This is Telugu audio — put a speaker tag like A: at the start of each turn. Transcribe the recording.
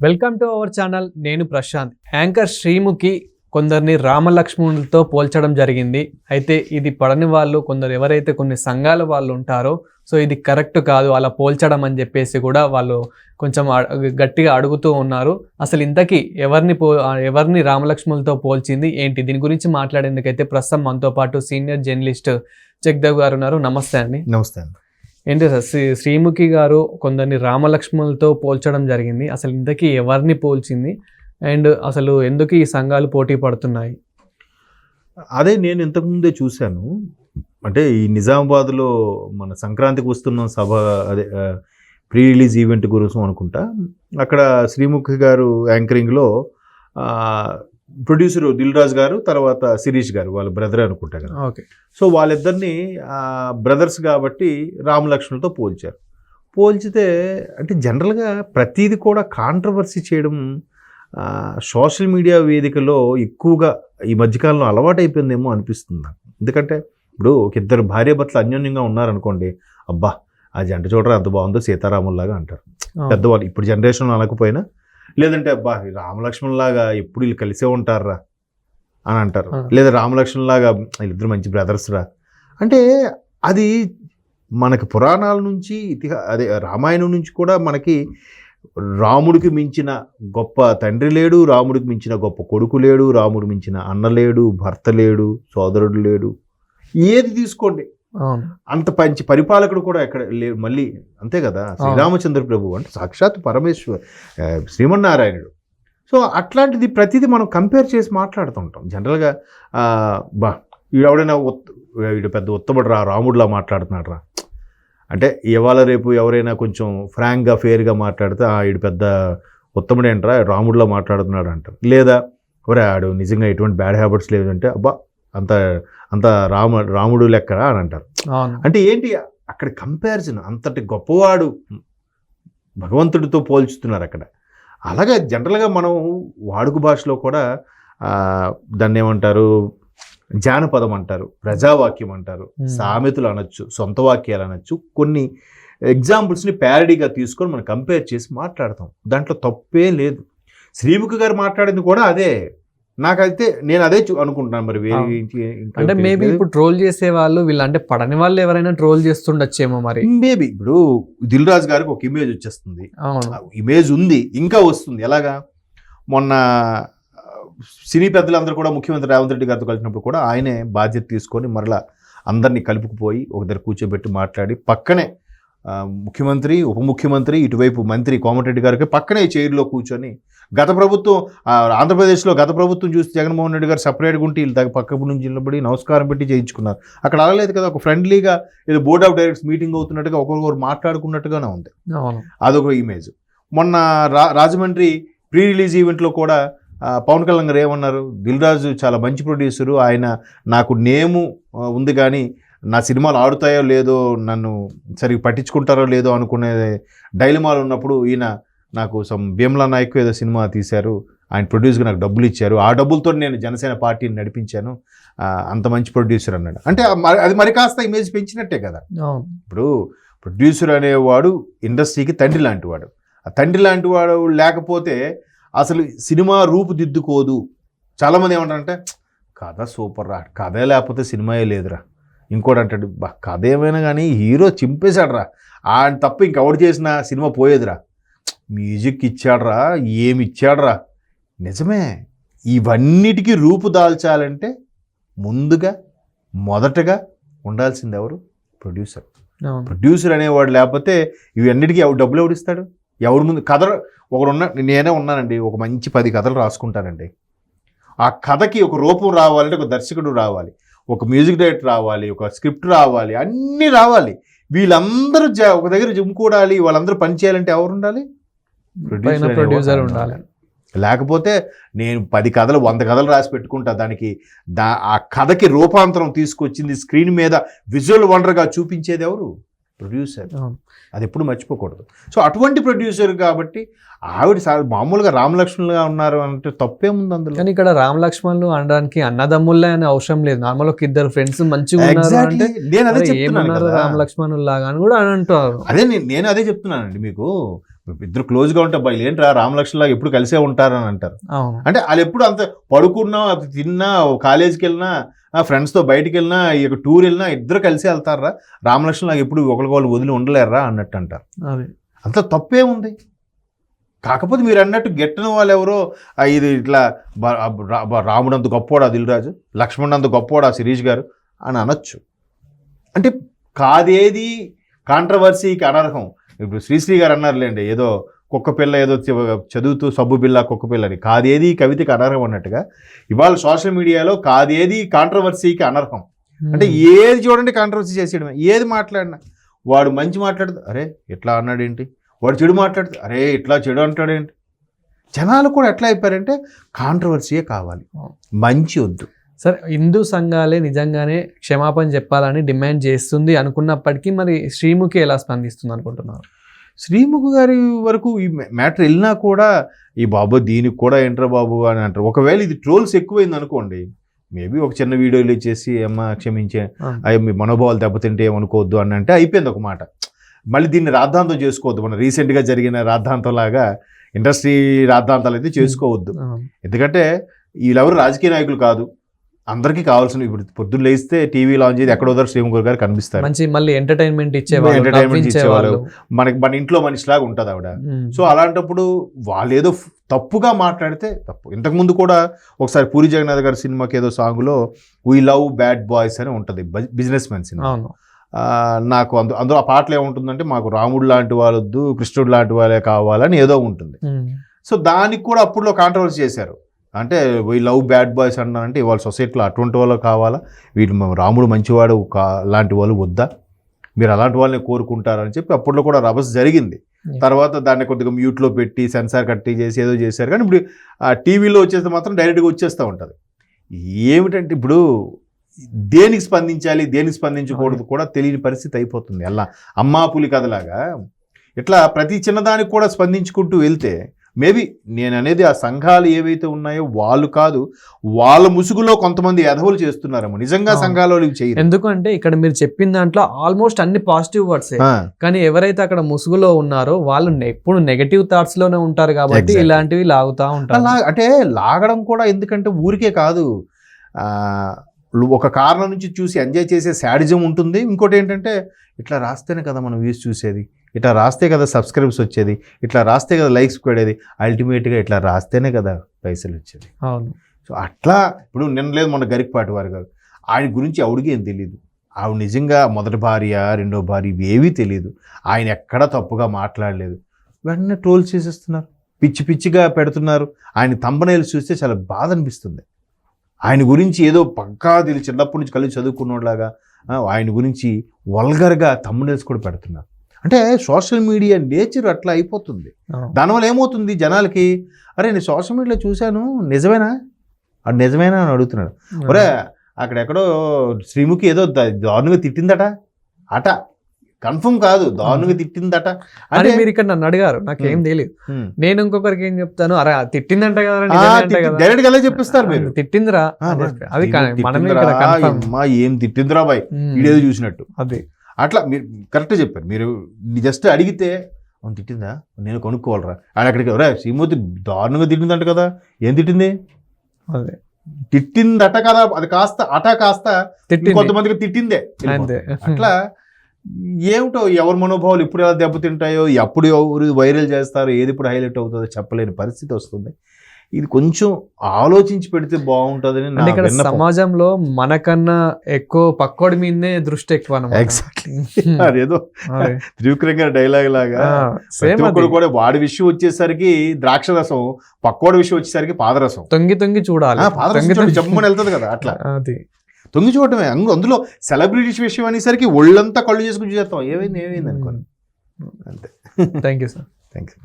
A: Welcome to our channel. నేను ప్రశాంత్. యాంకర్ శ్రీముఖి కొందరిని రామలక్ష్మణులతో పోల్చడం జరిగింది. అయితే ఇది పడని వాళ్ళు కొందరు ఎవరైతే కొన్ని సంఘాల వాళ్ళు ఉంటారో సో ఇది కరెక్ట్ కాదు అలా పోల్చడం అని చెప్పేసి కూడా వాళ్ళు కొంచెం గట్టిగా అడుగుతూ ఉన్నారు. అసలు ఇంతకీ ఎవరిని రామలక్ష్మణులతో పోల్చింది ఏంటి, దీని గురించి మాట్లాడేందుకైతే ప్రస్తుతం మనతో పాటు సీనియర్ జర్నలిస్ట్ జగదేవ్ గారు ఉన్నారు. నమస్తే అండి.
B: నమస్తే అండి.
A: ఏంటి సార్, శ్రీముఖి గారు కొందరిని రామలక్ష్మణులతో పోల్చడం జరిగింది. అసలు ఇంతకీ ఎవరిని పోల్చింది అండ్ అసలు ఎందుకు ఈ సంఘాలు పోటీ పడుతున్నాయి?
B: అదే నేను ఇంతకుముందే చూశాను. అంటే ఈ నిజామాబాద్లో మన సంక్రాంతికి వస్తున్న సభ, అదే ప్రీ రిలీజ్ ఈవెంట్ గురించి అనుకుంటా. అక్కడ శ్రీముఖి గారు యాంకరింగ్లో ప్రొడ్యూసర్ దిల్ రాజు గారు, తర్వాత శిరీష్ గారు, వాళ్ళ బ్రదర్ అనుకుంటా కదా.
A: ఓకే.
B: సో వాళ్ళిద్దరిని బ్రదర్స్ కాబట్టి రామలక్ష్మణులతో పోల్చారు. పోల్చితే అంటే జనరల్గా ప్రతిదీ కూడా కాంట్రవర్సీ చేయడం సోషల్ మీడియా వేదికలో ఎక్కువగా ఈ మధ్యకాలంలో అలవాటైపోయిందేమో అనిపిస్తుంది నాకు. ఎందుకంటే ఇప్పుడు ఒక ఇద్దరు భార్యాభర్తలు అన్యోన్యంగా ఉన్నారనుకోండి, అబ్బా ఆ జంట చూడరా అంత బాగుందో సీతారాముల్లాగా అంటారు పెద్దవాళ్ళు. ఇప్పుడు జనరేషన్ అనకపోయినా, లేదంటే అబ్బా రామలక్ష్మణ్లాగా ఎప్పుడు వీళ్ళు కలిసే ఉంటారా అని అంటారు. లేదా రామలక్ష్మణ్లాగా వీళ్ళిద్దరు మంచి బ్రదర్స్ రా అంటే, అది మనకి పురాణాల నుంచి అదే రామాయణం నుంచి కూడా మనకి రాముడికి మించిన గొప్ప తండ్రి లేడు, రాముడికి మించిన గొప్ప కొడుకు లేడు, రాముడికి మించిన అన్న లేడు, భర్త లేడు, సోదరుడు లేడు, ఏది తీసుకోండి అంత మంచి పరిపాలకుడు కూడా ఎక్కడ లేడు. మళ్ళీ అంతే కదా, శ్రీరామచంద్ర ప్రభు అంటే సాక్షాత్ పరమేశ్వర్ శ్రీమన్నారాయణుడు. సో అట్లాంటిది ప్రతిదీ మనం కంపేర్ చేసి మాట్లాడుతుంటాం జనరల్గా. ఎవడైనా వీడు పెద్ద ఉత్తముడు రా, రాముడిలా మాట్లాడుతున్నాడు రా అంటే, ఇవాళ రేపు ఎవరైనా కొంచెం ఫ్రాంక్గా ఫేర్గా మాట్లాడితే వీడు పెద్ద ఉత్తముడేంట్రా రాముడిలా మాట్లాడుతున్నాడు అంటారు. లేదా ఒరే ఆడు నిజంగా ఎటువంటి బ్యాడ్ హ్యాబిట్స్ లేదంటే అబ్బా అంత అంత రాముడు లెక్కరా అని అంటారు. అంటే ఏంటి అక్కడ కంపారిజన్, అంతటి గొప్పవాడు భగవంతుడితో పోల్చుతున్నారు అక్కడ. అలాగే జనరల్గా మనం వాడుక భాషలో కూడా దాన్ని ఏమంటారు, జానపదం అంటారు, ప్రజావాక్యం అంటారు, సామెతలు అనొచ్చు, సొంత వాక్యాలు అనొచ్చు. కొన్ని ఎగ్జాంపుల్స్ని ప్యారడీగా తీసుకొని మనం కంపేర్ చేసి మాట్లాడతాం. దాంట్లో తప్పే లేదు. శ్రీముఖి గారు మాట్లాడింది కూడా అదే. నాకైతే నేను అదే అనుకుంటున్నాను. మరి
A: అంటే మేబీ ఇప్పుడు ట్రోల్ చేసే వాళ్ళు వీళ్ళు అంటే పడని వాళ్ళు ఎవరైనా ట్రోల్ చేస్తుండొచ్చేమో మరి.
B: మేబీ ఇప్పుడు దిల్ రాజు గారికి ఒక ఇమేజ్ వచ్చేస్తుంది, ఇమేజ్ ఉంది, ఇంకా వస్తుంది. ఎలాగా మొన్న సినీ పెద్దలందరూ కూడా ముఖ్యమంత్రి రేవంత్ రెడ్డి గారితో కలిసినప్పుడు కూడా ఆయనే బాధ్యత తీసుకొని మరలా అందరినీ కలుపుకుపోయి ఒక దగ్గర కూర్చోబెట్టి మాట్లాడి, పక్కనే ముఖ్యమంత్రి, ఉప ముఖ్యమంత్రి, ఇటువైపు మంత్రి కోమటిరెడ్డి గారికి పక్కనే చైర్లో కూర్చొని, గత ప్రభుత్వం ఆంధ్రప్రదేశ్లో గత ప్రభుత్వం చూసి జగన్మోహన్ రెడ్డి గారు సపరేట్గా ఉంటే వీళ్ళు పక్క నుంచి నిలబడి నమస్కారం పెట్టి చేయించుకున్నారు. అక్కడ అలలేదు కదా, ఒక ఫ్రెండ్లీగా ఏదో బోర్డ్ ఆఫ్ డైరెక్టర్స్ మీటింగ్ అవుతున్నట్టుగా ఒకరికొకరు మాట్లాడుకున్నట్టుగానే ఉంది. అదొక ఇమేజ్. మొన్న రాజమండ్రి ప్రీ రిలీజ్ ఈవెంట్లో కూడా పవన్ కళ్యాణ్ గారు ఏమన్నారు, దిల్ రాజు చాలా మంచి ప్రొడ్యూసరు, ఆయన నాకు నేము ఉంది కానీ నా సినిమాలు ఆడుతాయో లేదో, నన్ను సరిగ్గా పట్టించుకుంటారో లేదో అనుకునే డైలమాలు ఉన్నప్పుడు ఈయన నాకు భీమ్లా నాయక్ ఏదో సినిమా తీశారు, ఆయన ప్రొడ్యూసర్గా నాకు డబ్బులు ఇచ్చారు, ఆ డబ్బులతో నేను జనసేన పార్టీని నడిపించాను, అంత మంచి ప్రొడ్యూసర్ అన్నాడు. అంటే అది మరి కాస్త ఇమేజ్ పెంచినట్టే కదా. ఇప్పుడు ప్రొడ్యూసర్ అనేవాడు ఇండస్ట్రీకి తండ్రి లాంటి వాడు. ఆ తండ్రి లాంటి వాడు లేకపోతే అసలు సినిమా రూపుదిద్దుకోదు. చాలామంది ఏమంటారంటే కథ సూపర్ రా, కథే లేకపోతే సినిమాయే లేదురా. ఇంకోటి అంటాడు, కథ ఏమైనా కానీ హీరో చింపేశాడు రా, ఆయన తప్ప ఇంకెవడు చేసిన సినిమా పోయేదిరా, మ్యూజిక్ ఇచ్చాడ్రా, ఏమి ఇచ్చాడ్రా. నిజమే. ఇవన్నిటికీ రూపు దాల్చాలంటే ముందుగా మొదటగా ఉండాల్సింది ఎవరు? ప్రొడ్యూసర్. ప్రొడ్యూసర్ అనేవాడు లేకపోతే ఇవన్నిటికీ డబ్బులు ఎవడిస్తాడు? ఎవడు ముందు కథ నేనే ఉన్నానండి, ఒక మంచి 10 కథలు రాసుకుంటానండి. ఆ కథకి ఒక రూపం రావాలంటే ఒక దర్శకుడు రావాలి, ఒక మ్యూజిక్ డైరెక్టర్ రావాలి, ఒక స్క్రిప్ట్ రావాలి, అన్నీ రావాలి. వీళ్ళందరూ ఒక దగ్గర జమ్ముకూడాలి, వాళ్ళందరూ పని చేయాలంటే ఎవరు ఉండాలి? ప్రొడ్యూసర్ ఉండాలి. లేకపోతే నేను 10 కథలు 100 కథలు రాసి పెట్టుకుంటా, దానికి ఆ కథకి రూపాంతరం తీసుకొచ్చింది స్క్రీన్ మీద విజువల్ వండర్గా చూపించేది ఎవరు? ప్రొడ్యూసర్. అది ఎప్పుడు మర్చిపోకూడదు. సో అటువంటి ప్రొడ్యూసర్ కాబట్టి ఆవిడ మామూలుగా రామలక్ష్మణులుగా ఉన్నారు అంటే తప్పేముంది అందులో.
A: కానీ ఇక్కడ రామలక్ష్మణులు అనడానికి అన్నదమ్ముళ్ళే అనే అవసరం లేదు. నార్మల్ ఒక ఇద్దరు ఫ్రెండ్స్ మంచిగా ఉన్నారు,
B: నేను అదే చెప్తున్నాను,
A: రామలక్ష్మణులు లాగా అని కూడా అని అంటారు.
B: నేను అదే చెప్తున్నానండి మీకు. ఇద్దరు క్లోజ్గా ఉంటే అబ్బాయి ఏంట్రా రామలక్ష్మణ్ ఎప్పుడు కలిసే ఉంటారని అంటారు.
A: అవును.
B: అంటే వాళ్ళు ఎప్పుడు అంత పడుకున్నా తిన్నా కాలేజీకి వెళ్ళినా ఫ్రెండ్స్తో బయటికి వెళ్ళినా ఇక టూర్ వెళ్ళినా ఇద్దరు కలిసి వెళ్తారా, రామలక్ష్మణ్ ఎప్పుడు ఒకరికొకరు వదిలి ఉండలేరా అన్నట్టు అంటారు. అంత తప్పే ఉంది. కాకపోతే మీరు అన్నట్టు గెట్టని వాళ్ళు ఎవరో ఇది ఇట్లా రాముడు అంత గొప్పవాడు దిల్ రాజు, లక్ష్మణ్ అంత గొప్పవాడు శిరీష్ గారు అని అనొచ్చు. అంటే కాదేది కాంట్రవర్సీకి అనర్హం. ఇప్పుడు శ్రీశ్రీ గారు అన్నారులేండి, ఏదో కుక్క పిల్ల ఏదో చదువుతూ సబ్బు బిల్ల కుక్క పిల్లని, కాదేది కవితకి అనర్హం అన్నట్టుగా ఇవాళ సోషల్ మీడియాలో కాదేది కాంట్రవర్సీకి అనర్హం. అంటే ఏది చూడండి కాంట్రవర్సీ చేసేయడమే. ఏది మాట్లాడినా వాడు మంచి మాట్లాడుతూ అరే ఇట్లా అన్నాడేంటి, వాడు చెడు మాట్లాడుతూ అరే ఇట్లా చెడు అంటాడేంటి. జనాలు కూడా ఎట్లా అయిపోయారంటే కాంట్రవర్సీయే కావాలి, మంచి వద్దు.
A: సరే, హిందూ సంఘాలే నిజంగానే క్షమాపణ చెప్పాలని డిమాండ్ చేస్తుంది అనుకున్నప్పటికీ మరి శ్రీముఖి ఎలా స్పందిస్తుంది అనుకుంటున్నారు?
B: శ్రీముఖి గారి వరకు ఈ మ్యాటర్ వెళ్ళినా కూడా ఈ బాబు దీనికి కూడా ఏంట్రా బాబు అని అంటారు. ఒకవేళ ఇది ట్రోల్స్ ఎక్కువైంది అనుకోండి, మేబీ ఒక చిన్న వీడియోలు ఇచ్చేసి అమ్మ క్షమించే అయ్యో మీ మనోభావాలు దెబ్బతింటే ఏమనుకోవద్దు అని అంటే అయిపోయింది ఒక మాట. మళ్ళీ దీన్ని రాద్ధాంతం చేసుకోవద్దు. మన రీసెంట్గా జరిగిన రాద్ధాంతం లాగా ఇండస్ట్రీ రాద్ధాంతాలు అయితే చేసుకోవద్దు. ఎందుకంటే వీళ్ళెవరు రాజకీయ నాయకులు కాదు. అందరికీ కావాల్సిన ఇప్పుడు పొద్దున్న లేస్తే టీవీ లాంచ్ చేసి ఎక్కడో శ్రీముఖి గారు కనిపిస్తారు.
A: మంచి మళ్ళీ ఎంటర్టైన్మెంట్ ఇచ్చేవాళ్ళు,
B: మన ఇంట్లో మనిషిలాగా ఉంటుంది ఆవిడ. సో అలాంటప్పుడు వాళ్ళు ఏదో తప్పుగా మాట్లాడితే తప్పు. ఇంతకుముందు కూడా ఒకసారి పూరి జగన్నాథ్ గారి సినిమాకి ఏదో సాంగ్లో వీ లవ్ బ్యాడ్ బాయ్స్ అని ఉంటుంది, బిజినెస్ మెన్ సినిమా. నాకు అందులో ఆ పాటలు ఏముంటుందంటే మాకు రాముడు లాంటి వాళ్ళొద్దు కృష్ణుడు లాంటి వాళ్ళే కావాలని ఏదో ఉంటుంది. సో దానికి కూడా అప్పుడులో కాంట్రవర్సీ చేశారు. అంటే వీ లవ్ బ్యాడ్ బాయ్స్ అన్నారంటే ఇవాళ సొసైటీలో అటువంటి వాళ్ళు కావాలా, వీళ్ళు రాముడు మంచివాడు లాంటి వాళ్ళు వద్దా, మీరు అలాంటి వాళ్ళని కోరుకుంటారని చెప్పి అప్పట్లో కూడా రభస జరిగింది. తర్వాత దాన్ని కొద్దిగా మ్యూట్లో పెట్టి సెన్సార్ కట్టి చేసి ఏదో చేశారు. కానీ ఇప్పుడు ఆ టీవీలో వచ్చేస్తే మాత్రం డైరెక్ట్గా వచ్చేస్తూ ఉంటుంది. ఏమిటంటే ఇప్పుడు దేనికి స్పందించాలి దేనికి స్పందించకూడదు కూడా తెలియని పరిస్థితి అయిపోతుంది. అలా అమ్మా పులి కథలాగా ఇట్లా ప్రతి చిన్నదానికి కూడా స్పందించుకుంటూ వెళ్తే మేబీ నేను అనేది ఆ సంఘాలు ఏవైతే ఉన్నాయో వాళ్ళు కాదు, వాళ్ళ ముసుగులో కొంతమంది ఎధవులు చేస్తున్నారేమో. నిజంగా సంఘాలు చేయరు.
A: ఎందుకంటే ఇక్కడ మీరు చెప్పిన దాంట్లో ఆల్మోస్ట్ అన్ని పాజిటివ్ వర్డ్స్, కానీ ఎవరైతే అక్కడ ముసుగులో ఉన్నారో వాళ్ళు ఎప్పుడు నెగటివ్ థాట్స్ లోనే ఉంటారు కాబట్టి ఇలాంటివి లాగుతా ఉంటారు.
B: అంటే లాగడం కూడా ఎందుకంటే ఊరికే కాదు, ఒక కారణం నుంచి చూసి ఎంజాయ్ చేసే శాడిజం ఉంటుంది. ఇంకోటి ఏంటంటే ఇట్లా రాస్తేనే కదా మనం వ్యూస్ చూసేది, ఇట్లా రాస్తే కదా సబ్స్క్రైబ్స్ వచ్చేది, ఇట్లా రాస్తే కదా లైక్స్ పడేది, అల్టిమేట్గా ఇట్లా రాస్తేనే కదా పైసలు వచ్చేది.
A: అవును.
B: సో అట్లా ఇప్పుడు నిన్న లేదు మొన్న గరికపాటి వారి గారు, ఆయన గురించి ఎవడికి ఏం తెలియదు. ఆవిడ నిజంగా మొదటి భార్య రెండో భార్య ఇవేవీ తెలియదు. ఆయన ఎక్కడా తప్పుగా మాట్లాడలేదు, వెంటనే ట్రోల్ చేసేస్తున్నారు, పిచ్చి పిచ్చిగా పెడుతున్నారు. ఆయన థంబ్నెయిల్స్ చూస్తే చాలా బాధ అనిపిస్తుంది. ఆయన గురించి ఏదో పక్కా తెలిసి చిన్నప్పటి నుంచి కలిసి చదువుకున్నలాగా ఆయన గురించి వల్గర్గా థంబ్నెయిల్స్ కూడా పెడుతున్నారు. అంటే సోషల్ మీడియా నేచర్ అట్లా అయిపోతుంది. దానివల్ల ఏమవుతుంది జనాలకి, అరే నేను సోషల్ మీడియాలో చూశాను నిజమేనా, అది నిజమేనా అని అడుగుతున్నాడు. ఒరే అక్కడెక్కడో శ్రీముఖి ఏదో దారుణంగా తిట్టిందట అట, కన్ఫర్మ్ కాదు దారుణంగా తిట్టిందట అంటే
A: మీరు ఇక్కడ నన్ను అడిగారు, నాకేం తెలియదు. నేను ఇంకొకరికి ఏం చెప్తాను, అరే తిట్టిందంట కదా,
B: డైరెక్ట్ గా చెప్పిస్తారు మీరు
A: తిట్టిందిరా, అది
B: ఏం తిట్టిందిరా బాయ్ వీడియో చూసినట్టు.
A: అది
B: అట్లా మీరు కరెక్ట్గా చెప్పారు. మీరు జస్ట్ అడిగితే అవును తిట్టిందా నేను కొనుక్కోవాలరా అని అక్కడికి రా శ్రీమూర్తి దారుణంగా తిట్టిందంట కదా, ఏం తిట్టింది,
A: అదే
B: తిట్టిందట కదా, అది కాస్త అట కాస్త కొంతమందికి తిట్టిందే. అట్లా ఏమిటో ఎవరి మనోభావాలు ఇప్పుడు ఎలా దెబ్బతింటాయో, ఎప్పుడు ఎవరు వైరల్ చేస్తారో, ఏది ఇప్పుడు హైలైట్ అవుతుందో చెప్పలేని పరిస్థితి వస్తుంది. ఇది కొంచెం ఆలోచించి పెడితే బాగుంటుందని.
A: అంటే ఇక్కడ సమాజంలో మనకన్నా ఎక్కువ పక్కోడి మీదనే దృష్టి ఎక్కువ.
B: అదేదో త్రివిక్రమ్ డైలాగ్ లాగా కూడా వాడి విషయం వచ్చేసరికి ద్రాక్ష రసం, పక్కోడి విషయం వచ్చేసరికి పాదరసం.
A: తొంగి తొంగి చూడాలి,
B: చెప్పమని వెళ్తుంది కదా, అట్లా తొంగి చూడటమే. అందులో సెలబ్రిటీస్ విషయం అనేసరికి ఒళ్ళంతా కళ్ళు చేసుకుని చూసేస్తాం, ఏమైంది అనుకోండి. అంతే.
A: Thank you sir.
B: Thank you.